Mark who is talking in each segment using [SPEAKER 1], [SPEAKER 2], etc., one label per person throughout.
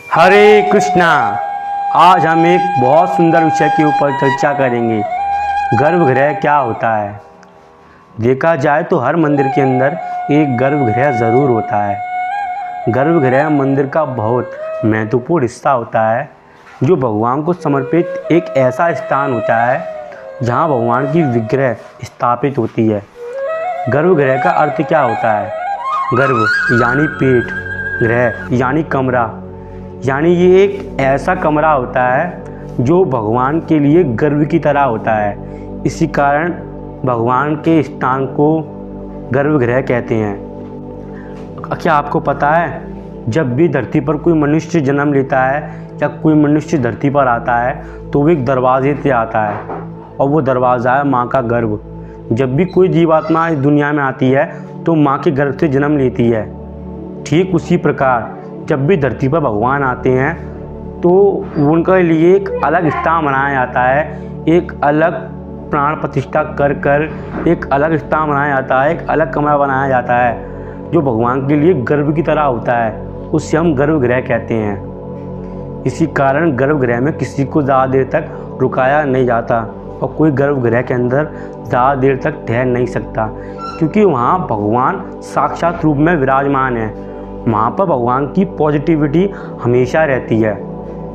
[SPEAKER 1] हरे कृष्णा। आज हम एक बहुत सुंदर विषय के ऊपर चर्चा करेंगे। गर्भगृह क्या होता है। देखा जाए तो हर मंदिर के अंदर एक गर्भगृह ज़रूर होता है। गर्भगृह मंदिर का बहुत महत्वपूर्ण हिस्सा होता है, जो भगवान को समर्पित एक ऐसा स्थान होता है जहां भगवान की विग्रह स्थापित होती है। गर्भगृह का अर्थ क्या होता है। गर्भ यानी पेट, गृह यानी कमरा, यानी ये एक ऐसा कमरा होता है जो भगवान के लिए गर्भ की तरह होता है। इसी कारण भगवान के स्थान को गर्भगृह कहते हैं। क्या आपको पता है, जब भी धरती पर कोई मनुष्य जन्म लेता है या कोई मनुष्य धरती पर आता है तो वो एक दरवाजे से आता है, और वो दरवाज़ा है माँ का गर्भ। जब भी कोई जीवात्मा इस दुनिया में आती है तो माँ के गर्भ से जन्म लेती है। ठीक उसी प्रकार जब भी धरती पर भगवान आते हैं तो उनके लिए एक अलग स्थान बनाया जाता है, एक अलग प्राण प्रतिष्ठा कर एक अलग स्थान बनाया जाता है, एक अलग कमरा बनाया जाता है जो भगवान के लिए गर्भ की तरह होता है। उससे हम गर्भगृह कहते हैं। इसी कारण गर्भगृह में किसी को ज़्यादा देर तक रुकाया नहीं जाता, और कोई गर्भगृह के अंदर ज़्यादा देर तक ठहर नहीं सकता, क्योंकि वहाँ भगवान साक्षात रूप में विराजमान है। वहाँ पर भगवान की पॉजिटिविटी हमेशा रहती है।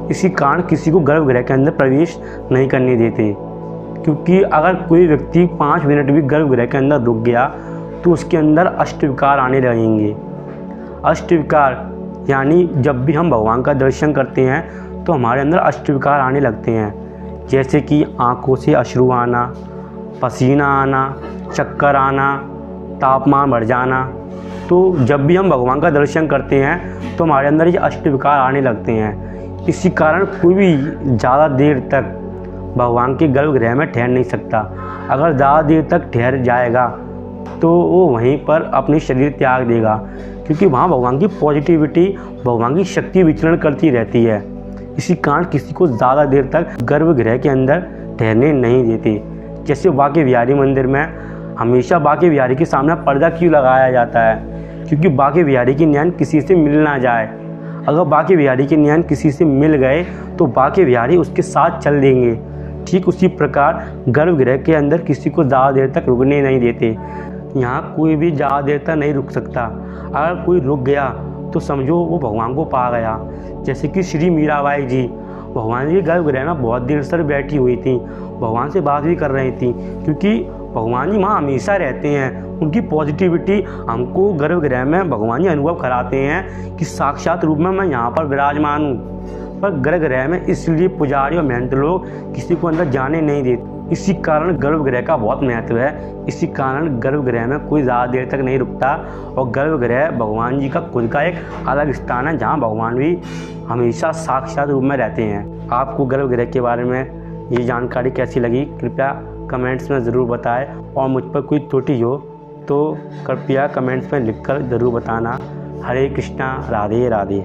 [SPEAKER 1] इसी कारण किसी को गर्भगृह के अंदर प्रवेश नहीं करने देते, क्योंकि अगर कोई व्यक्ति 5 मिनट भी गर्भगृह के अंदर रुक गया तो उसके अंदर अष्टविकार आने लगेंगे। अष्टविकार यानी जब भी हम भगवान का दर्शन करते हैं तो हमारे अंदर अष्टविकार आने लगते हैं, जैसे कि आँखों से अश्रु आना, पसीना आना, चक्कर आना, तापमान बढ़ जाना। तो जब भी हम भगवान का दर्शन करते हैं तो हमारे अंदर ये अष्टविकार आने लगते हैं। इसी कारण कोई भी ज़्यादा देर तक भगवान के गर्भगृह में ठहर नहीं सकता। अगर ज़्यादा देर तक ठहर जाएगा तो वो वहीं पर अपनी शरीर त्याग देगा, क्योंकि वहाँ भगवान की पॉजिटिविटी, भगवान की शक्ति विचरण करती रहती है। इसी कारण किसी को ज़्यादा देर तक गर्भगृह के अंदर ठहरने नहीं देते। जैसे बांके बिहारी मंदिर में हमेशा बांके बिहारी के सामने पर्दा क्यों लगाया जाता है, क्योंकि बांके बिहारी की नयन किसी से मिल ना जाए। अगर बांके बिहारी के नयन किसी से मिल गए तो बांके बिहारी उसके साथ चल देंगे। ठीक उसी प्रकार गर्भगृह के अंदर किसी को ज़्यादा देर तक रुकने नहीं देते। यहाँ कोई भी ज़्यादा देर तक नहीं रुक सकता। अगर कोई रुक गया तो समझो वो भगवान को पा गया। जैसे कि श्री मीराबाई जी भगवान जी के गर्भगृह में बहुत देर से बैठी हुई थी, भगवान से बात भी कर रही थी, क्योंकि भगवान जी वहाँ हमेशा रहते हैं। उनकी पॉजिटिविटी हमको गर्भगृह में भगवान जी अनुभव कराते हैं कि साक्षात रूप में मैं यहाँ पर विराजमान हूँ। पर गर्भगृह में इसलिए पुजारी और महंत लोग किसी को अंदर जाने नहीं देते। इसी कारण गर्भगृह का बहुत महत्व है। इसी कारण गर्भगृह में कोई ज़्यादा देर तक नहीं रुकता, और गर्भगृह भगवान जी का खुद का एक अलग स्थान है जहाँ भगवान भी हमेशा साक्षात रूप में रहते हैं। आपको गर्भगृह के बारे में ये जानकारी कैसी लगी कृपया कमेंट्स में ज़रूर बताएं, और मुझ पर कोई त्रुटि हो तो कृपया कमेंट्स में लिखकर ज़रूर बताना। हरे कृष्णा, राधे राधे।